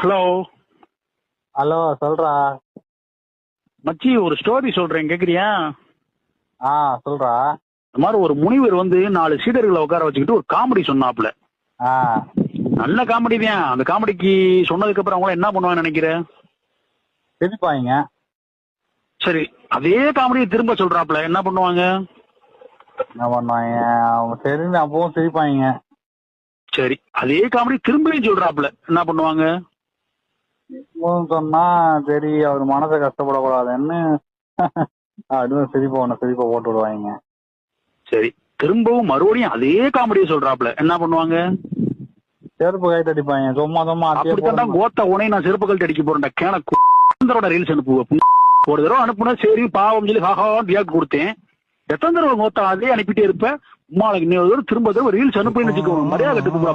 Hello hello, சொல்றா. மச்சி, ஒரு ஸ்டோரி சொல்றேன், கேக்குறியா? சொல்றா. இந்த மாதிரி ஒரு முனிவர் வந்து 4 சீடர்களை உட்கார வச்சுக்கிட்டு ஒரு காமெடி சொன்னாப்ல. நல்ல காமெடி தான். அந்த காமெடிக்கு சொன்னதுக்கு அப்புறம் அவங்க என்ன பண்ணுவான்னு நினைக்கிற? சிரிப்பாங்க. சரி, அதே காமெடியை திரும்ப சொல்றாப்ல, என்ன பண்ணுவாங்க? என்ன பண்ணுவாங்க? அவங்க தெரிஞ்சு அப்பவும் சிரிப்பாங்க. சரி, அதே காமெடி திரும்பியும் சொல்றாப்ல, என்ன பண்ணுவாங்க? சொன்னா சரி, அவர் மனசை கஷ்டப்படக்கூடாதுன்னு அப்படின்னு சிரிப்பை போட்டு விடுவாங்க. சரி, திரும்பவும் மறுபடியும் அதே காமெடியை சொல்றாப்ல, என்ன பண்ணுவாங்க? செருப்பு கைட்டு அடிப்பாங்க. சும்மா அப்படித்தான் கோத்த உனை நான் செருப்பு கழட்டி அடிக்க போறேன். கேன ரீல்ஸ் அனுப்புவேன். ஒரு தடவை அனுப்புனா சரி பாவம் சொல்லி ஹாஹான்னு ரியாக்ட் கொடுத்தேன். எத்தனை தடவை கோத்தா அதே அனுப்பிட்டே இருப்பேன். உமாளுக்கு இன்னொரு திரும்ப ரீல்ஸ் அனுப்புன்னு வச்சுக்கோங்க. மரியாதை கட்டுக்கு